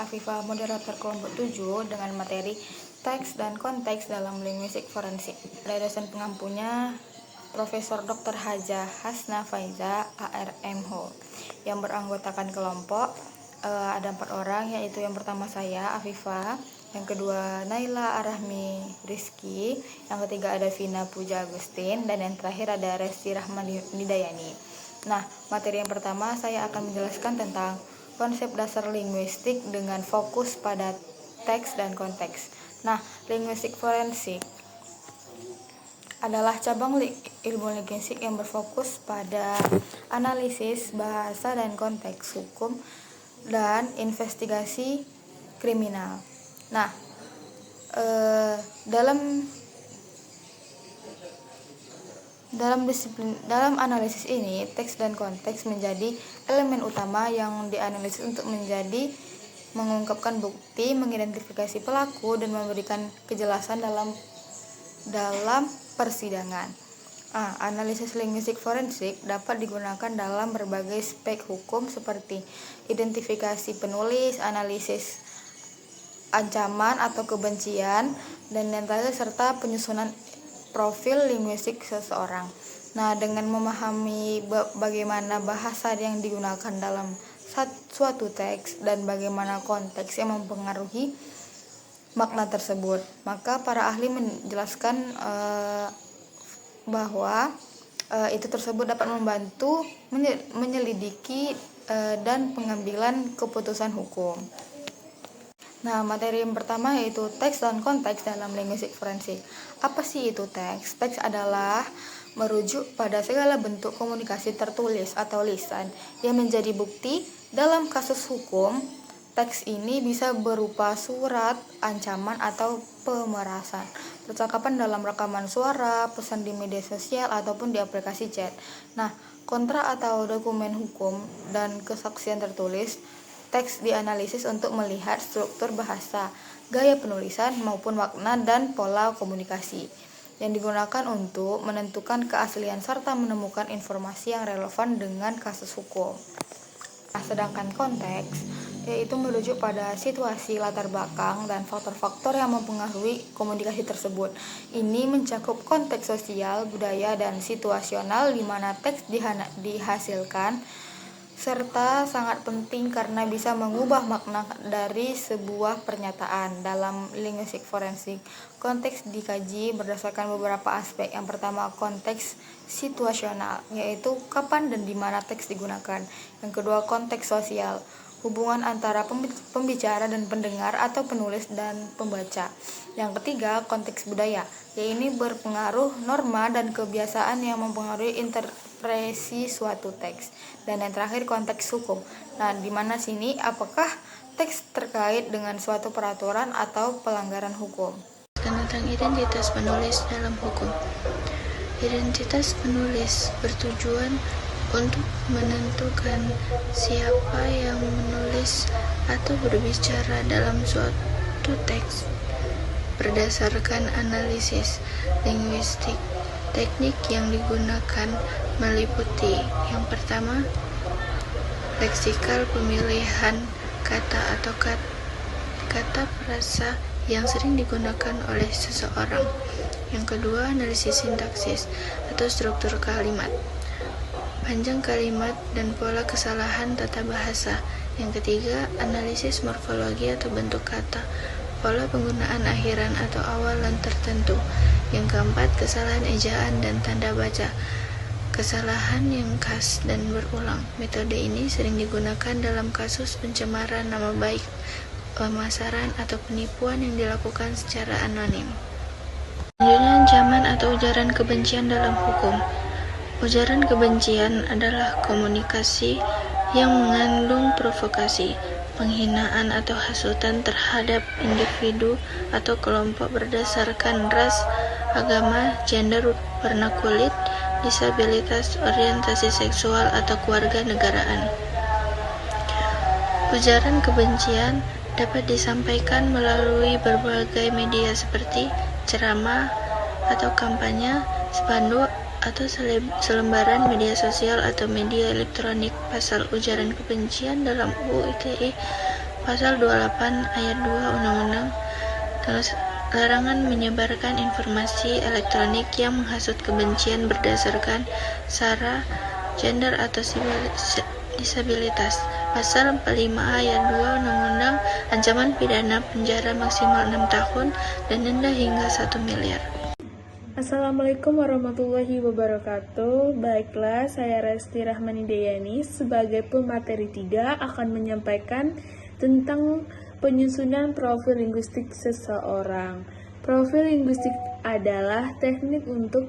Afifah, moderator kelompok 7 dengan materi teks dan konteks dalam linguistik forensik. Ada dosen pengampunya Profesor Dr. Haja Hasna Faiza ARMH yang beranggotakan kelompok. Ada 4 orang, yaitu yang pertama saya, Afifah, yang kedua Naila Arahmi Rizky, yang ketiga ada Vina Puja Agustin, dan yang terakhir ada Resti Rahmani Nidayani. Nah, materi yang pertama saya akan menjelaskan tentang konsep dasar linguistik dengan fokus pada teks dan konteks. Nah, linguistik forensik adalah cabang ilmu linguistik yang berfokus pada analisis bahasa dan konteks hukum dan investigasi kriminal. Nah, dalam analisis ini, teks dan konteks menjadi elemen utama yang dianalisis untuk mengungkapkan bukti, mengidentifikasi pelaku, dan memberikan kejelasan dalam persidangan. Analisis linguistik forensik dapat digunakan dalam berbagai aspek hukum seperti identifikasi penulis, analisis ancaman atau kebencian, dan yang terakhir serta penyusunan profil linguistik seseorang. Nah, dengan memahami bagaimana bahasa yang digunakan dalam suatu teks dan bagaimana konteks yang mempengaruhi makna tersebut, maka para ahli menjelaskan bahwa itu tersebut dapat membantu menyelidiki dan pengambilan keputusan hukum. Nah, materi yang pertama yaitu teks dan konteks dalam linguistik forensik. Apa sih itu teks? Teks adalah merujuk pada segala bentuk komunikasi tertulis atau lisan yang menjadi bukti. Dalam kasus hukum, teks ini bisa berupa surat, ancaman, atau pemerasan, percakapan dalam rekaman suara, pesan di media sosial, ataupun di aplikasi chat. Nah, kontrak atau dokumen hukum dan kesaksian tertulis, teks dianalisis untuk melihat struktur bahasa, gaya penulisan, maupun makna dan pola komunikasi yang digunakan untuk menentukan keaslian serta menemukan informasi yang relevan dengan kasus hukum. Nah, sedangkan konteks yaitu merujuk pada situasi, latar belakang, dan faktor-faktor yang mempengaruhi komunikasi tersebut. Ini mencakup konteks sosial, budaya, dan situasional di mana teks dihasilkan, serta sangat penting karena bisa mengubah makna dari sebuah pernyataan. Dalam linguistik forensik, konteks dikaji berdasarkan beberapa aspek. Yang pertama, konteks situasional, yaitu kapan dan di mana teks digunakan. Yang kedua, konteks sosial, hubungan antara pembicara dan pendengar atau penulis dan pembaca. Yang ketiga, konteks budaya, yaitu berpengaruh norma dan kebiasaan yang mempengaruhi interpresi suatu teks. Dan yang terakhir, konteks hukum. Nah, di mana sini apakah teks terkait dengan suatu peraturan atau pelanggaran hukum. Tentang identitas penulis dalam hukum. Identitas penulis bertujuan untuk menentukan siapa yang menulis atau berbicara dalam suatu teks. Berdasarkan analisis linguistik, teknik yang digunakan meliputi yang pertama, leksikal, pemilihan kata atau kata frasa yang sering digunakan oleh seseorang. Yang kedua, analisis sintaksis atau struktur kalimat, panjang kalimat dan pola kesalahan tata bahasa. Yang ketiga, analisis morfologi atau bentuk kata, pola penggunaan akhiran atau awalan tertentu. Yang keempat, kesalahan ejaan dan tanda baca, kesalahan yang khas dan berulang. Metode ini sering digunakan dalam kasus pencemaran nama baik, pemasaran, atau penipuan yang dilakukan secara anonim. Selanjutnya, ancaman atau ujaran kebencian dalam hukum. Ujaran kebencian adalah komunikasi yang mengandung provokasi, penghinaan atau hasutan terhadap individu atau kelompok berdasarkan ras, agama, gender, warna kulit, disabilitas, orientasi seksual, atau keluarga negaraan. Ujaran kebencian dapat disampaikan melalui berbagai media seperti ceramah atau kampanye, spanduk, atau selembaran media sosial atau media elektronik. Pasal ujaran kebencian dalam UU ITE Pasal 28 ayat 2 Undang-Undang larangan menyebarkan informasi elektronik yang menghasut kebencian berdasarkan sara, gender, atau disabilitas. Pasal 45 ayat 2 Undang-Undang ancaman pidana penjara maksimal 6 tahun dan denda hingga 1 miliar. Assalamualaikum warahmatullahi wabarakatuh. Baiklah, saya Resti Rahmani Deyani sebagai pemateri 3 akan menyampaikan tentang penyusunan profil linguistik seseorang. Profil linguistik adalah teknik untuk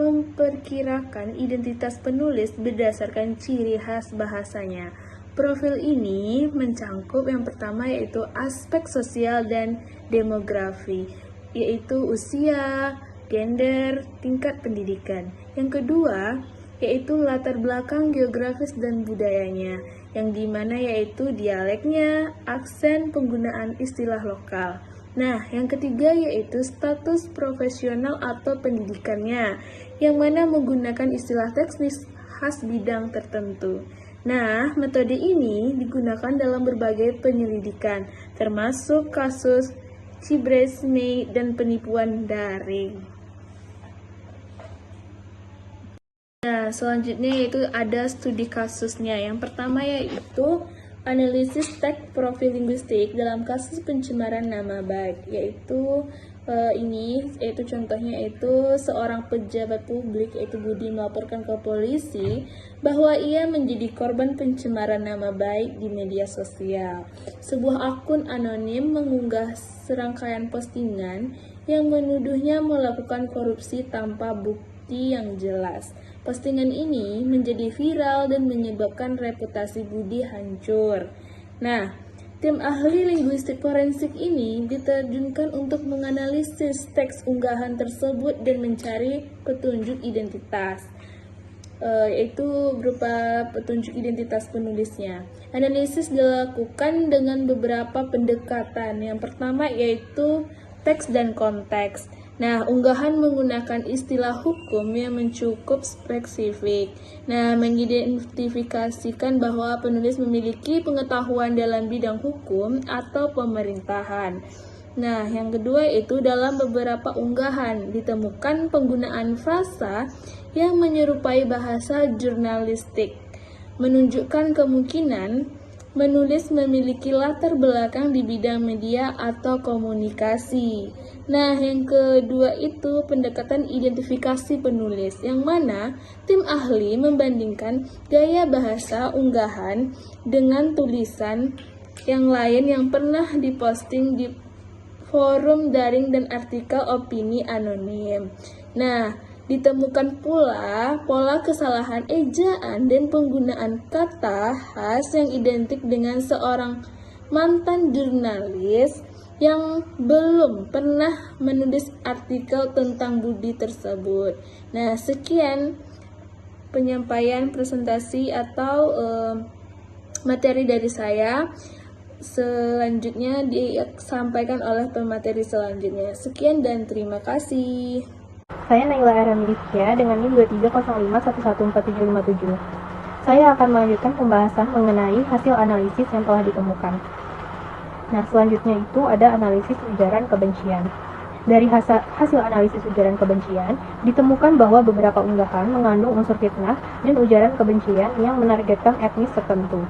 memperkirakan identitas penulis berdasarkan ciri khas bahasanya. Profil ini mencangkup yang pertama yaitu aspek sosial dan demografi, yaitu usia, gender, tingkat pendidikan. Yang kedua, yaitu latar belakang geografis dan budayanya, yang dimana yaitu dialeknya, aksen, penggunaan istilah lokal. Nah, yang ketiga yaitu status profesional atau pendidikannya, yang mana menggunakan istilah teknis khas bidang tertentu. Nah, metode ini digunakan dalam berbagai penyelidikan, termasuk kasus cyberesme dan penipuan daring. Nah, selanjutnya yaitu ada studi kasusnya. Yang pertama yaitu analisis teks profil linguistik dalam kasus pencemaran nama baik, yaitu contohnya yaitu seorang pejabat publik yaitu Budi melaporkan ke polisi bahwa ia menjadi korban pencemaran nama baik di media sosial. Sebuah akun anonim mengunggah serangkaian postingan yang menuduhnya melakukan korupsi tanpa bukti yang jelas. Postingan ini menjadi viral dan menyebabkan reputasi Budi hancur. Nah, tim ahli linguistik forensik ini diterjunkan untuk menganalisis teks unggahan tersebut dan mencari petunjuk identitas, yaitu berupa petunjuk identitas penulisnya. Analisis dilakukan dengan beberapa pendekatan. Yang pertama yaitu teks dan konteks. Nah, unggahan menggunakan istilah hukum yang mencukup spesifik. Nah, mengidentifikasikan bahwa penulis memiliki pengetahuan dalam bidang hukum atau pemerintahan. Nah, yang kedua itu dalam beberapa unggahan ditemukan penggunaan frasa yang menyerupai bahasa jurnalistik, menunjukkan kemungkinan menulis memiliki latar belakang di bidang media atau komunikasi. Nah, yang kedua itu pendekatan identifikasi penulis, yang mana tim ahli membandingkan gaya bahasa unggahan dengan tulisan yang lain yang pernah diposting di forum daring dan artikel opini anonim. Nah, ditemukan pula pola kesalahan ejaan dan penggunaan kata khas yang identik dengan seorang mantan jurnalis yang belum pernah menulis artikel tentang Budi tersebut. Nah, sekian penyampaian presentasi atau materi dari saya. Selanjutnya disampaikan oleh pemateri selanjutnya. Sekian dan terima kasih. Saya Naila Aramdisya dengan NIM 2305114757. Saya akan melanjutkan pembahasan mengenai hasil analisis yang telah ditemukan. Nah, selanjutnya itu ada analisis ujaran kebencian. Dari hasil analisis ujaran kebencian, ditemukan bahwa beberapa unggahan mengandung unsur fitnah dan ujaran kebencian yang menargetkan etnis tertentu.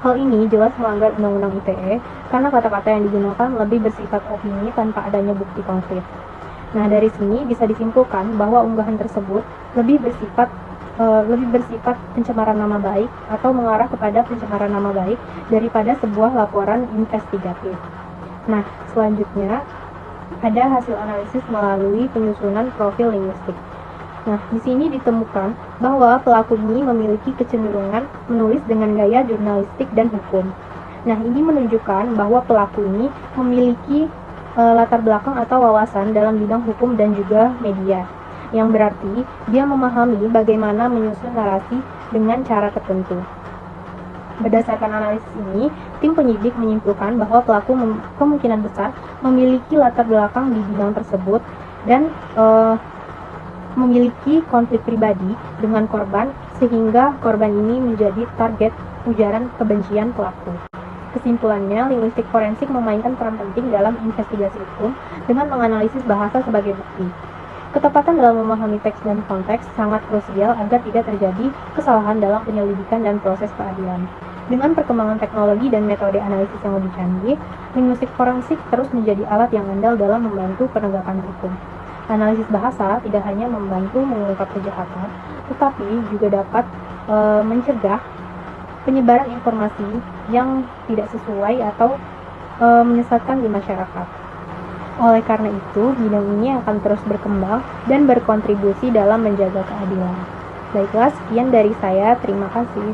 Hal ini jelas melanggar Undang-Undang ITE karena kata-kata yang digunakan lebih bersifat opini tanpa adanya bukti konkret. Nah, dari sini bisa disimpulkan bahwa unggahan tersebut lebih bersifat pencemaran nama baik atau mengarah kepada pencemaran nama baik daripada sebuah laporan investigatif. Nah, selanjutnya ada hasil analisis melalui penyusunan profil linguistik. Nah, di sini ditemukan bahwa pelaku ini memiliki kecenderungan menulis dengan gaya jurnalistik dan hukum. Nah, ini menunjukkan bahwa pelaku ini memiliki latar belakang atau wawasan dalam bidang hukum dan juga media, yang berarti dia memahami bagaimana menyusun narasi dengan cara tertentu. Berdasarkan analisis ini, tim penyidik menyimpulkan bahwa pelaku kemungkinan besar memiliki latar belakang di bidang tersebut dan memiliki konflik pribadi dengan korban sehingga korban ini menjadi target ujaran kebencian pelaku. Kesimpulannya, linguistik forensik memainkan peran penting dalam investigasi hukum dengan menganalisis bahasa sebagai bukti. Ketepatan dalam memahami teks dan konteks sangat krusial agar tidak terjadi kesalahan dalam penyelidikan dan proses peradilan. Dengan perkembangan teknologi dan metode analisis yang lebih canggih, linguistik forensik terus menjadi alat yang andal dalam membantu penegakan hukum. Analisis bahasa tidak hanya membantu mengungkap kejahatan, tetapi juga dapat mencegah penyebaran informasi yang tidak sesuai atau menyesatkan di masyarakat. Oleh karena itu, bidang ini akan terus berkembang dan berkontribusi dalam menjaga keadilan. Baiklah, sekian dari saya. Terima kasih.